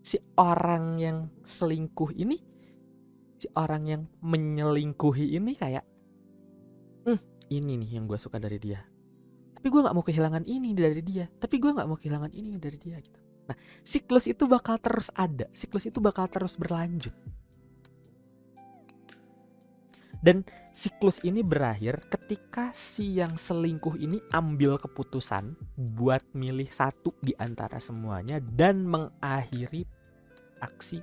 si orang yang selingkuh ini, si orang yang menyelingkuhi ini kayak, ini nih yang gue suka dari dia. Tapi gue nggak mau kehilangan ini dari dia. Tapi gue nggak mau kehilangan ini dari dia gitu. Nah, siklus itu bakal terus ada. Siklus itu bakal terus berlanjut. Dan siklus ini berakhir ketika si yang selingkuh ini ambil keputusan buat milih satu di antara semuanya dan mengakhiri aksi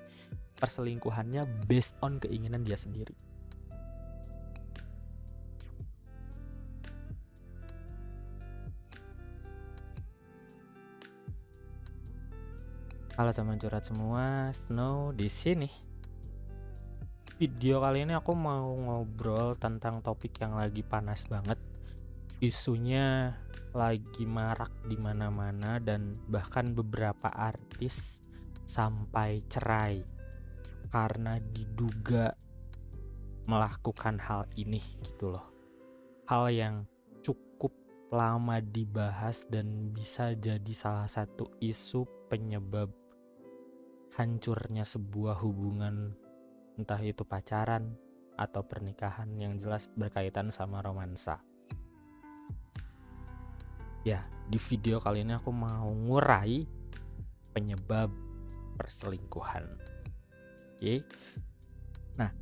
perselingkuhannya based on keinginan dia sendiri. Halo teman curhat semua, Snow di sini. Video kali ini aku mau ngobrol tentang topik yang lagi panas banget. Isunya lagi marak di mana-mana dan bahkan beberapa artis sampai cerai karena diduga melakukan hal ini gitu loh. Hal yang cukup lama dibahas dan bisa jadi salah satu isu penyebab hancurnya sebuah hubungan, entah itu pacaran atau pernikahan, yang jelas berkaitan sama romansa. Ya, di video kali ini aku mau ngurai penyebab perselingkuhan. Oke. Nah,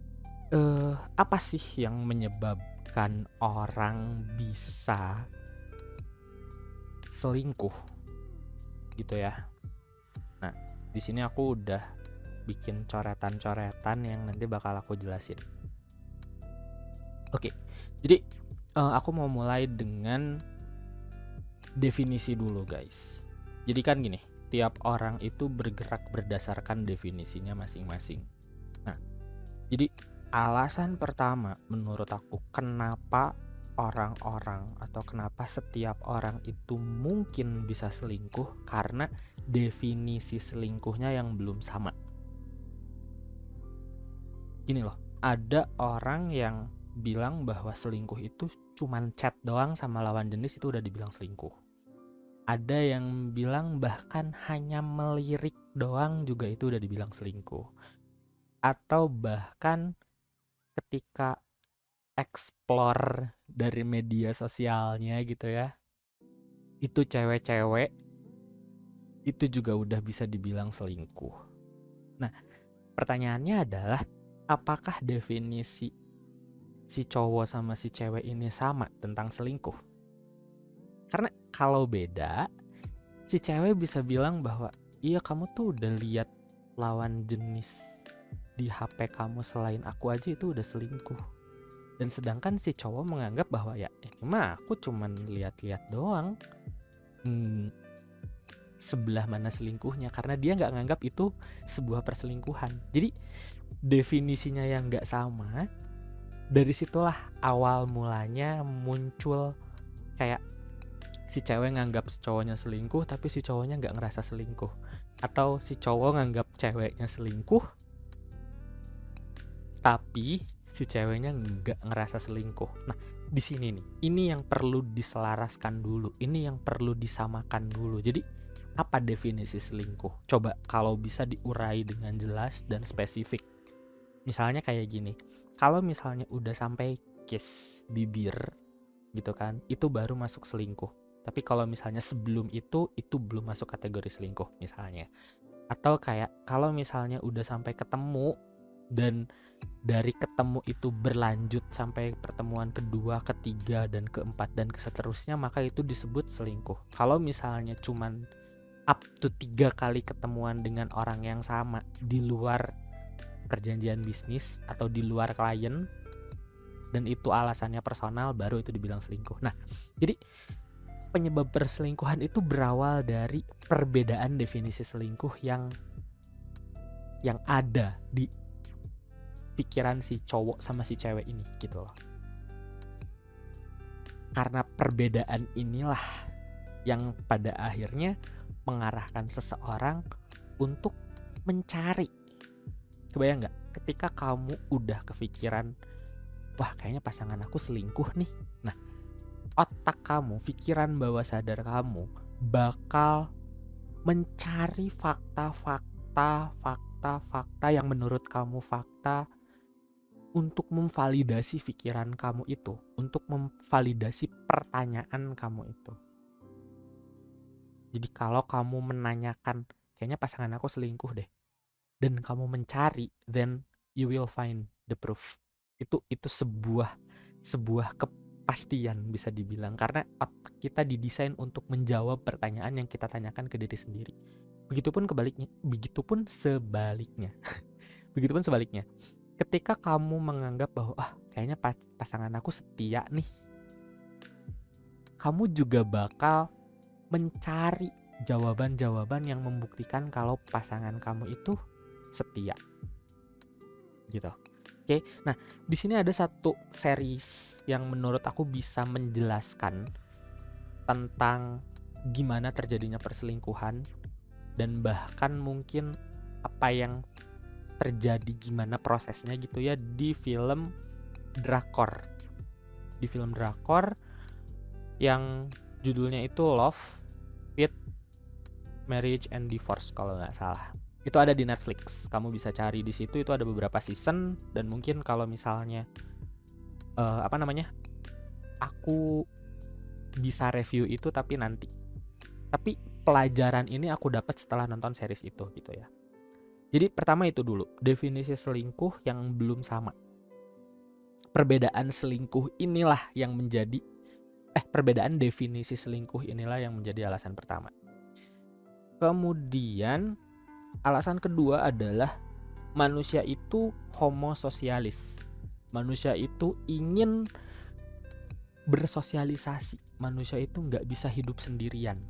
apa sih yang menyebabkan orang bisa selingkuh gitu ya? Nah, di sini aku udah bikin coretan-coretan yang nanti bakal aku jelasin. Oke, jadi aku mau mulai dengan definisi dulu guys. Jadi kan gini, tiap orang itu bergerak berdasarkan definisinya masing-masing. Nah, jadi alasan pertama menurut aku kenapa orang-orang atau kenapa setiap orang itu mungkin bisa selingkuh, karena definisi selingkuhnya yang belum sama. Gini loh, ada orang yang bilang bahwa selingkuh itu cuman chat doang sama lawan jenis itu udah dibilang selingkuh. Ada yang bilang bahkan hanya melirik doang juga itu udah dibilang selingkuh. Atau bahkan ketika explore dari media sosialnya gitu ya, itu cewek-cewek itu juga udah bisa dibilang selingkuh. Nah, pertanyaannya adalah apakah definisi si cowok sama si cewek ini sama tentang selingkuh? Karena kalau beda, si cewek bisa bilang bahwa iya kamu tuh udah lihat lawan jenis di HP kamu selain aku aja itu udah selingkuh. Dan sedangkan si cowok menganggap bahwa ya ini mah aku cuman lihat-lihat doang. Sebelah mana selingkuhnya, karena dia nggak nganggap itu sebuah perselingkuhan. Jadi definisinya yang nggak sama, dari situlah awal mulanya muncul kayak si cewek nganggap si cowoknya selingkuh tapi si cowoknya nggak ngerasa selingkuh, atau si cowok nganggap ceweknya selingkuh tapi si ceweknya nggak ngerasa selingkuh. Nah, di sini nih, ini yang perlu diselaraskan dulu, ini yang perlu disamakan dulu. Jadi apa definisi selingkuh? Coba kalau bisa diurai dengan jelas dan spesifik. Misalnya kayak gini, kalau misalnya udah sampai kiss bibir gitu kan, itu baru masuk selingkuh. Tapi kalau misalnya sebelum itu belum masuk kategori selingkuh misalnya. Atau kayak kalau misalnya udah sampai ketemu dan dari ketemu itu berlanjut sampai pertemuan kedua, ketiga, dan keempat, dan seterusnya, maka itu disebut selingkuh. Kalau misalnya cuman up to 3 kali ketemuan dengan orang yang sama di luar perjanjian bisnis atau di luar klien, dan itu alasannya personal, baru itu dibilang selingkuh. Nah, jadi penyebab perselingkuhan itu berawal dari perbedaan definisi selingkuh yang ada di pikiran si cowok sama si cewek ini gitu loh. Karena perbedaan inilah yang pada akhirnya mengarahkan seseorang untuk mencari. Kebayang gak? Ketika kamu udah kepikiran, wah kayaknya pasangan aku selingkuh nih. Nah, otak kamu, pikiran bawah sadar kamu bakal mencari fakta-fakta fakta yang menurut kamu fakta untuk memvalidasi pikiran kamu itu, untuk memvalidasi pertanyaan kamu itu. Jadi kalau kamu menanyakan, kayaknya pasangan aku selingkuh deh, dan kamu mencari, then you will find the proof. Itu sebuah kepastian bisa dibilang, karena otak kita didesain untuk menjawab pertanyaan yang kita tanyakan ke diri sendiri. Begitupun sebaliknya. Begitupun sebaliknya. Ketika kamu menganggap bahwa kayaknya pasangan aku setia nih, kamu juga bakal mencari jawaban-jawaban yang membuktikan kalau pasangan kamu itu setia. Gitu. Oke. Nah, di sini ada satu series yang menurut aku bisa menjelaskan tentang gimana terjadinya perselingkuhan dan bahkan mungkin apa yang terjadi, gimana prosesnya gitu ya, di film drakor. Di film drakor yang judulnya itu Love with Marriage and Divorce kalau nggak salah. Itu ada di Netflix. Kamu bisa cari di situ, itu ada beberapa season, dan mungkin kalau misalnya aku bisa review itu tapi nanti. Tapi pelajaran ini aku dapat setelah nonton series itu gitu ya. Jadi pertama itu dulu, definisi selingkuh yang belum sama. Perbedaan definisi selingkuh inilah yang menjadi alasan pertama. Kemudian alasan kedua adalah manusia itu homo sosialis. Manusia itu ingin bersosialisasi. Manusia itu nggak bisa hidup sendirian.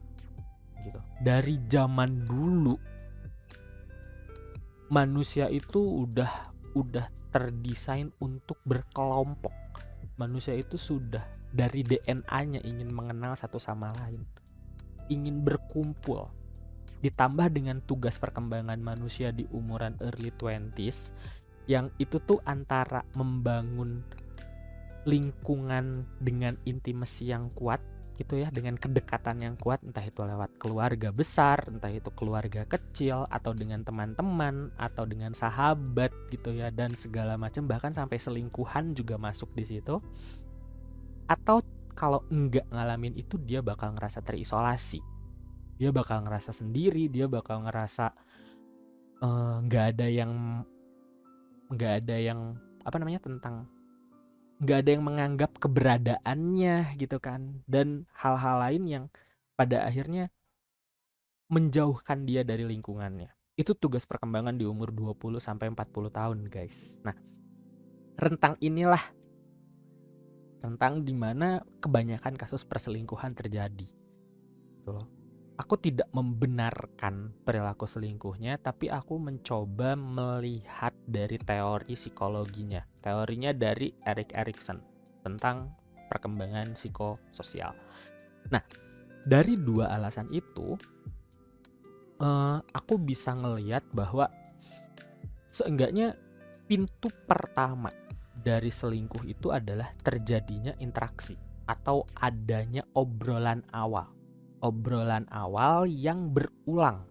Gitu. Dari zaman dulu manusia itu udah terdesain untuk berkelompok. Manusia itu sudah dari DNA-nya ingin mengenal satu sama lain, ingin berkumpul. Ditambah dengan tugas perkembangan manusia di umuran early 20s, yang itu tuh antara membangun lingkungan dengan intimacy yang kuat gitu ya, dengan kedekatan yang kuat, entah itu lewat keluarga besar, entah itu keluarga kecil, atau dengan teman-teman, atau dengan sahabat gitu ya, dan segala macam, bahkan sampai selingkuhan juga masuk di situ. Atau kalau enggak ngalamin itu, dia bakal ngerasa terisolasi, dia bakal ngerasa sendiri, dia bakal ngerasa nggak ada yang menganggap keberadaannya gitu kan, dan hal-hal lain yang pada akhirnya menjauhkan dia dari lingkungannya. Itu tugas perkembangan di umur 20 sampai 40 tahun, guys. Nah, rentang dimana kebanyakan kasus perselingkuhan terjadi. Gitu loh. Aku tidak membenarkan perilaku selingkuhnya, tapi aku mencoba melihat dari teori psikologinya. Teorinya dari Erik Erikson tentang perkembangan psikososial. Nah, dari dua alasan itu, aku bisa ngelihat bahwa seenggaknya pintu pertama dari selingkuh itu adalah terjadinya interaksi atau adanya obrolan awal yang berulang.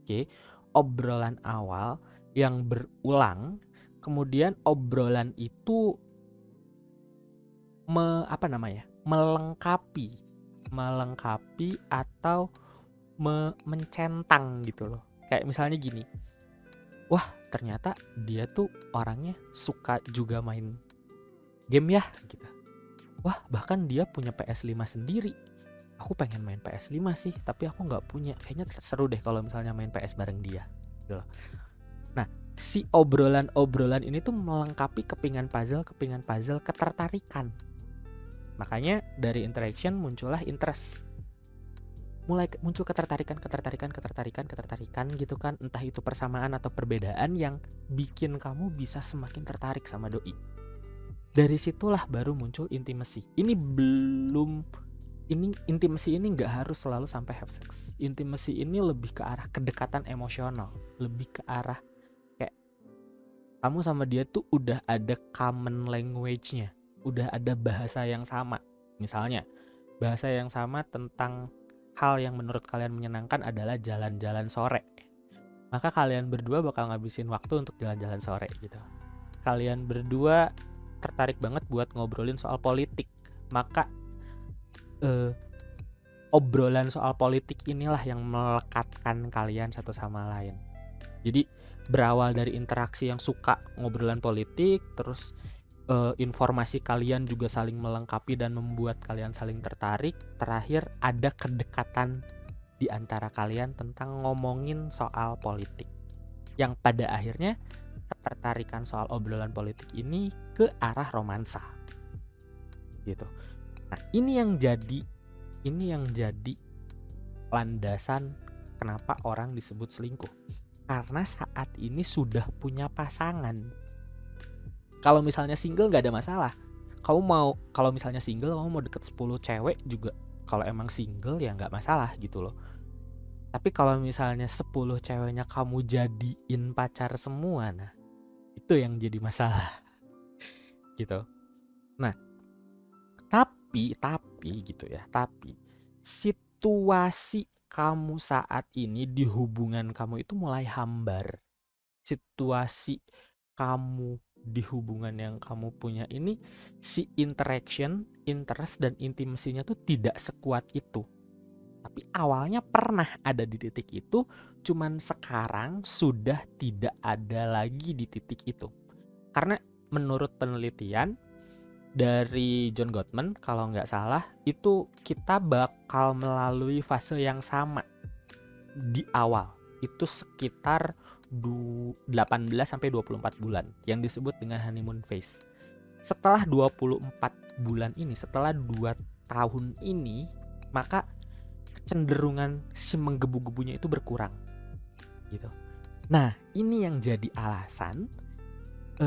Oke, obrolan awal yang berulang, kemudian obrolan itu melengkapi atau mencentang gitu loh. Kayak misalnya gini, wah ternyata dia tuh orangnya suka juga main game ya gitu. Wah bahkan dia punya PS5 sendiri. Aku pengen main PS5 sih, tapi aku nggak punya. Kayaknya seru deh kalau misalnya main PS bareng dia. Gitu. Nah, si obrolan ini tuh melengkapi kepingan puzzle, ketertarikan. Makanya dari interaction muncullah interest. Mulai muncul ketertarikan gitu kan. Entah itu persamaan atau perbedaan yang bikin kamu bisa semakin tertarik sama doi. Dari situlah baru muncul intimacy. Intimacy ini nggak harus selalu sampai have sex. Intimacy ini lebih ke arah kedekatan emosional, lebih ke arah kayak kamu sama dia tuh udah ada common language-nya, udah ada bahasa yang sama. Misalnya bahasa yang sama tentang hal yang menurut kalian menyenangkan adalah jalan-jalan sore. maka kalian berdua bakal ngabisin waktu untuk jalan-jalan sore gitu. Kalian berdua tertarik banget buat ngobrolin soal politik, maka obrolan soal politik inilah yang melekatkan kalian satu sama lain. Jadi berawal dari interaksi yang suka ngobrolan politik, terus informasi kalian juga saling melengkapi dan membuat kalian saling tertarik. Terakhir ada kedekatan di antara kalian tentang ngomongin soal politik, yang pada akhirnya ketertarikan soal obrolan politik ini ke arah romansa gitu. Nah, ini yang jadi landasan kenapa orang disebut selingkuh, karena saat ini sudah punya pasangan. Kalau misalnya single nggak ada masalah. Kalau misalnya single kamu mau deket 10 cewek juga, kalau emang single ya nggak masalah gitu loh. Tapi kalau misalnya 10 ceweknya kamu jadiin pacar semua, nah itu yang jadi masalah gitu. Nah, tapi gitu ya, tapi situasi kamu saat ini di hubungan kamu itu mulai hambar. Situasi kamu di hubungan yang kamu punya ini, si interaction, interest, dan intimasinya tuh tidak sekuat itu. Tapi awalnya pernah ada di titik itu, cuman sekarang sudah tidak ada lagi di titik itu. Karena menurut penelitian dari John Gottman, kalau nggak salah, itu kita bakal melalui fase yang sama di awal. Itu sekitar 18-24 bulan yang disebut dengan honeymoon phase. Setelah 24 bulan ini, setelah 2 tahun ini, maka kecenderungan si menggebu-gebunya itu berkurang gitu. Nah, ini yang jadi alasan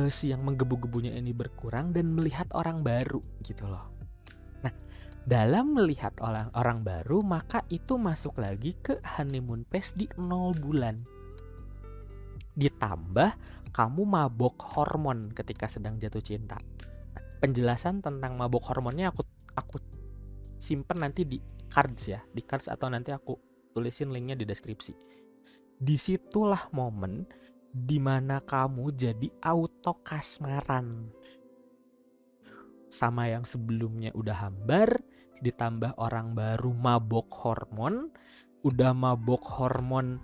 si yang menggebu-gebunya ini berkurang dan melihat orang baru gitu loh. Nah, dalam melihat orang baru, maka itu masuk lagi ke honeymoon phase di 0 bulan. Ditambah kamu mabok hormon ketika sedang jatuh cinta. Nah, penjelasan tentang mabok hormonnya aku simpen nanti di cards ya, di cards, atau nanti aku tulisin linknya di deskripsi. Disitulah momen dimana kamu jadi auto kasmaran sama yang sebelumnya udah hambar, ditambah orang baru mabok hormon, udah mabok hormon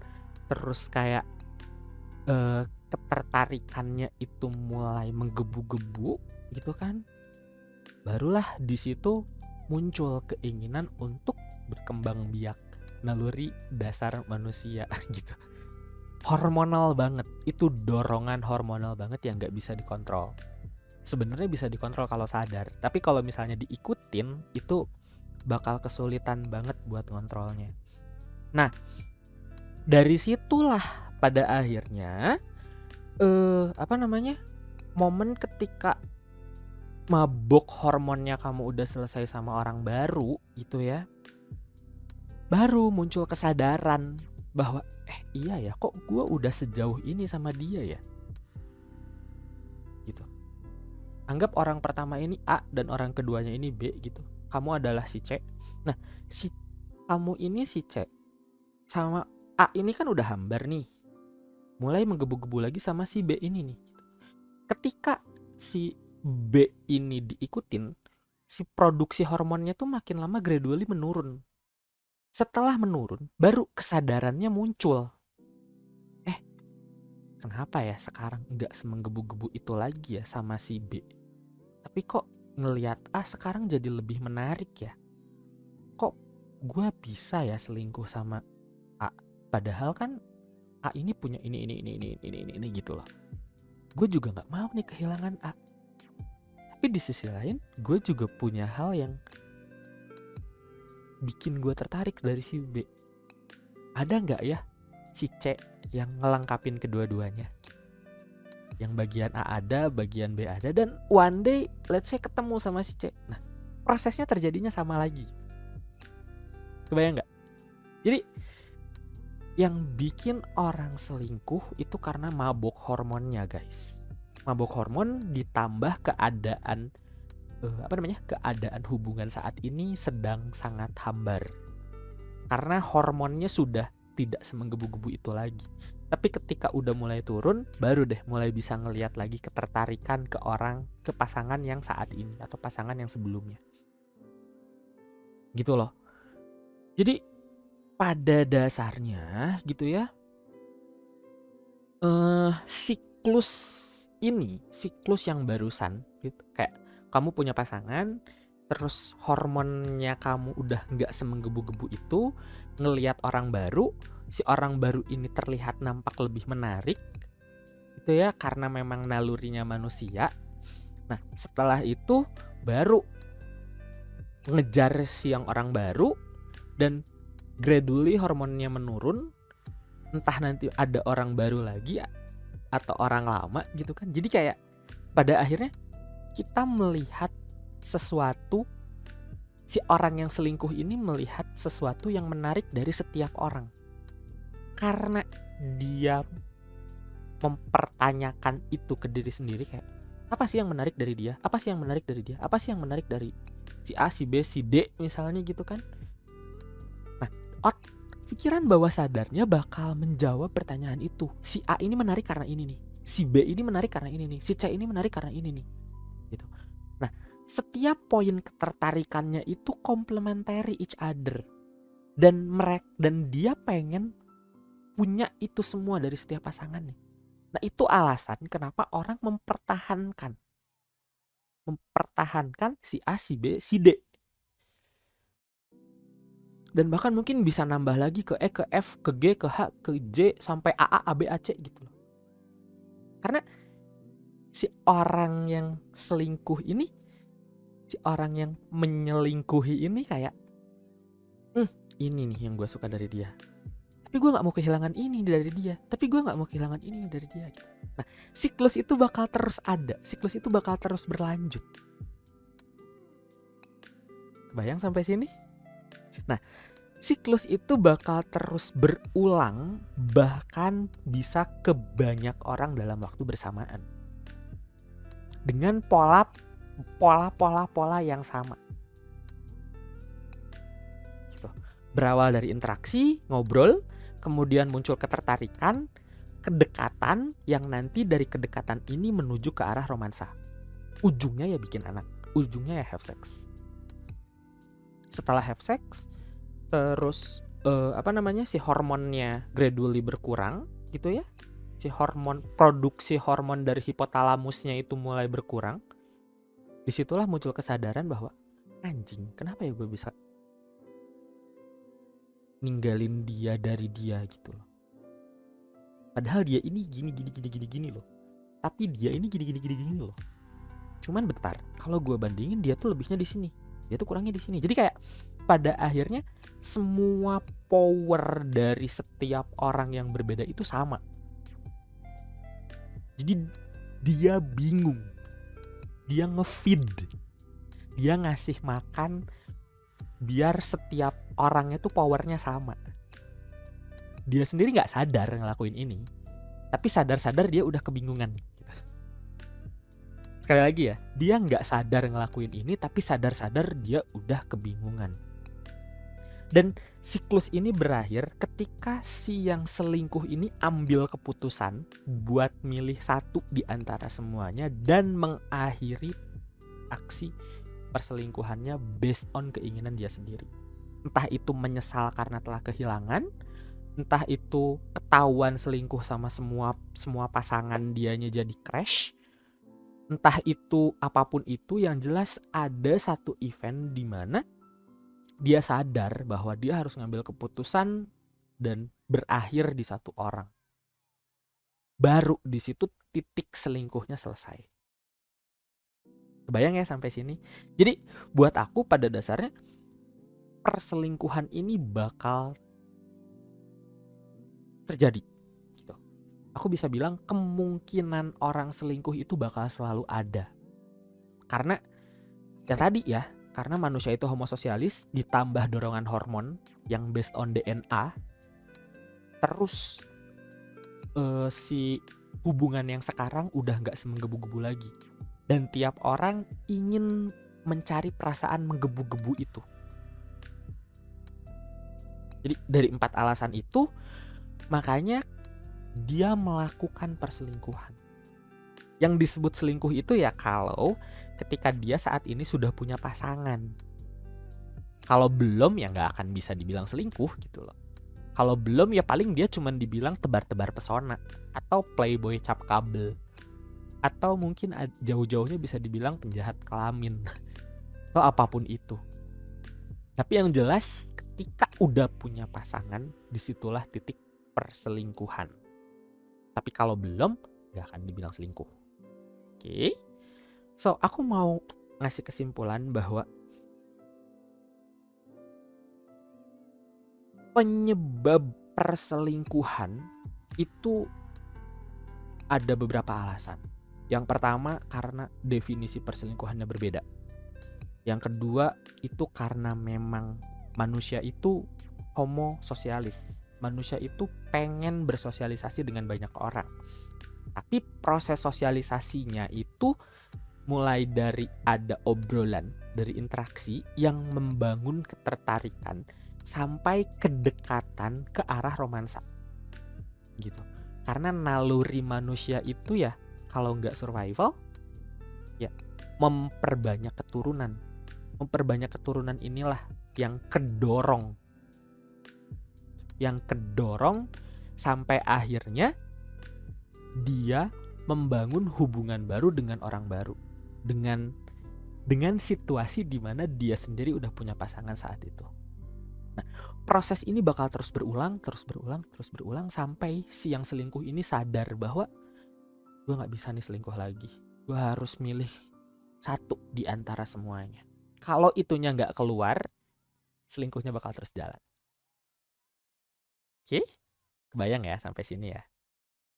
terus kayak ketertarikannya itu mulai menggebu-gebu gitu kan. Barulah di situ muncul keinginan untuk berkembang biak, naluri dasar manusia gitu. Hormonal banget, itu dorongan hormonal banget yang gak bisa dikontrol. Sebenarnya bisa dikontrol kalau sadar, tapi kalau misalnya diikutin itu bakal kesulitan banget buat ngontrolnya. Nah, dari situlah pada akhirnya momen ketika mabok hormonnya kamu udah selesai sama orang baru gitu ya, baru muncul kesadaran bahwa iya ya, kok gue udah sejauh ini sama dia ya gitu. Anggap orang pertama ini A dan orang keduanya ini B gitu. Kamu adalah si C. Nah, si kamu ini si C sama A ini kan udah hambar nih, mulai menggebu-gebu lagi sama si B ini nih. Ketika si B ini diikutin, si produksi hormonnya tuh makin lama gradually menurun. Setelah menurun, baru kesadarannya muncul. Kenapa ya sekarang nggak semenggebu-gebu itu lagi ya sama si B? Tapi kok ngelihat A sekarang jadi lebih menarik ya? Kok gue bisa ya selingkuh sama A? Padahal kan A ini punya ini gitu loh. Gue juga nggak mau nih kehilangan A. Tapi di sisi lain, gue juga punya hal yang bikin gue tertarik dari si B. Ada nggak ya si C yang ngelengkapin kedua-duanya? Yang bagian A ada, bagian B ada, dan one day let's say ketemu sama si C. Nah, prosesnya terjadinya sama lagi. Kebayang nggak? Jadi yang bikin orang selingkuh itu karena mabok hormonnya, guys. Mabok hormon ditambah keadaan keadaan hubungan saat ini sedang sangat hambar. Karena hormonnya sudah tidak semenggebu-gebu itu lagi. Tapi ketika udah mulai turun, baru deh mulai bisa ngelihat lagi ketertarikan ke orang, ke pasangan yang saat ini atau pasangan yang sebelumnya. Gitu loh. Jadi pada dasarnya gitu ya, siklus yang barusan gitu, kayak kamu punya pasangan, terus hormonnya kamu udah nggak semenggebu-gebu itu, ngelihat orang baru, si orang baru ini terlihat nampak lebih menarik gitu ya, karena memang nalurinya manusia. Nah setelah itu baru ngejar si yang orang baru, dan gradually hormonnya menurun, entah nanti ada orang baru lagi atau orang lama gitu kan. Jadi kayak pada akhirnya kita melihat sesuatu, si orang yang selingkuh ini melihat sesuatu yang menarik dari setiap orang, karena dia mempertanyakan itu ke diri sendiri, kayak apa sih yang menarik dari dia, apa sih yang menarik dari dia, apa sih yang menarik dari si A, si B, si D misalnya gitu kan. Nah pikiran bawah sadarnya bakal menjawab pertanyaan itu. Si A ini menarik karena ini nih, si B ini menarik karena ini nih, si C ini menarik karena ini nih gitu. Nah setiap poin ketertarikannya itu complementary each other, dan dia pengen punya itu semua dari setiap pasangannya. Nah itu alasan kenapa orang mempertahankan si A, si B, si D. Dan bahkan mungkin bisa nambah lagi ke E, ke F, ke G, ke H, ke J, sampai AA, AB, AC gitu loh. Karena si orang yang selingkuh ini, si orang yang menyelingkuhi ini kayak ini nih yang gue suka dari dia, tapi gue gak mau kehilangan ini dari dia, tapi gue gak mau kehilangan ini dari dia gitu. Nah siklus itu bakal terus ada, siklus itu bakal terus berlanjut. Kebayang sampai sini? Nah siklus itu bakal terus berulang, bahkan bisa ke banyak orang dalam waktu bersamaan, dengan pola yang sama gitu. Berawal dari interaksi, ngobrol, kemudian muncul ketertarikan, kedekatan, yang nanti dari kedekatan ini menuju ke arah romansa. Ujungnya ya bikin anak, ujungnya ya have sex. Setelah have sex, terus si hormonnya gradually berkurang gitu ya. Produksi hormon dari hipotalamusnya itu mulai berkurang. Disitulah muncul kesadaran bahwa anjing, kenapa ya gue bisa ninggalin dia dari dia gitu loh. Padahal dia ini gini loh. Tapi dia ini gini loh. Cuman bentar, kalau gue bandingin dia tuh lebihnya di sini, dia tuh kurangnya di sini. Jadi kayak pada akhirnya semua power dari setiap orang yang berbeda itu sama. Jadi dia bingung, dia nge-feed, dia ngasih makan biar setiap orang itu powernya sama. Dia sendiri gak sadar ngelakuin ini, tapi sadar-sadar dia udah kebingungan. Sekali lagi ya, dia gak sadar ngelakuin ini, tapi sadar-sadar dia udah kebingungan. Dan siklus ini berakhir ketika si yang selingkuh ini ambil keputusan buat milih satu di antara semuanya dan mengakhiri aksi perselingkuhannya based on keinginan dia sendiri. Entah itu menyesal karena telah kehilangan, entah itu ketahuan selingkuh sama semua pasangan dianya jadi crash, entah itu apapun itu, yang jelas ada satu event di mana dia sadar bahwa dia harus ngambil keputusan dan berakhir di satu orang. Baru di situ titik selingkuhnya selesai. Kebayang ya sampai sini? Jadi buat aku pada dasarnya perselingkuhan ini bakal terjadi gitu. Aku bisa bilang kemungkinan orang selingkuh itu bakal selalu ada. Karena ya tadi ya, karena manusia itu homo sosialis ditambah dorongan hormon yang based on DNA. Terus si hubungan yang sekarang udah gak semenggebu-gebu lagi. Dan tiap orang ingin mencari perasaan menggebu-gebu itu. Jadi dari 4 alasan itu, makanya dia melakukan perselingkuhan. Yang disebut selingkuh itu ya kalau ketika dia saat ini sudah punya pasangan. Kalau belum ya nggak akan bisa dibilang selingkuh gitu loh. Kalau belum ya paling dia cuman dibilang tebar-tebar pesona atau playboy cap kabel. Atau mungkin jauh-jauhnya bisa dibilang penjahat kelamin atau apapun itu. Tapi yang jelas ketika udah punya pasangan, disitulah titik perselingkuhan. Tapi kalau belum, gak akan dibilang selingkuh. Oke. So, aku mau ngasih kesimpulan bahwa penyebab perselingkuhan itu ada beberapa alasan. Yang pertama karena definisi perselingkuhannya berbeda. Yang kedua itu karena memang manusia itu homo sosialis. Manusia itu pengen bersosialisasi dengan banyak orang. Tapi proses sosialisasinya itu mulai dari ada obrolan, dari interaksi yang membangun ketertarikan sampai kedekatan ke arah romansa. Gitu. Karena naluri manusia itu ya kalau nggak survival ya memperbanyak keturunan. Memperbanyak keturunan inilah yang kedorong sampai akhirnya dia membangun hubungan baru dengan orang baru, dengan situasi di mana dia sendiri udah punya pasangan saat itu. Nah, proses ini bakal terus berulang sampai si yang selingkuh ini sadar bahwa gue nggak bisa nih selingkuh lagi, gue harus milih satu di antara semuanya. Kalau itunya nggak keluar, selingkuhnya bakal terus jalan. Oke, kebayang ya sampai sini ya.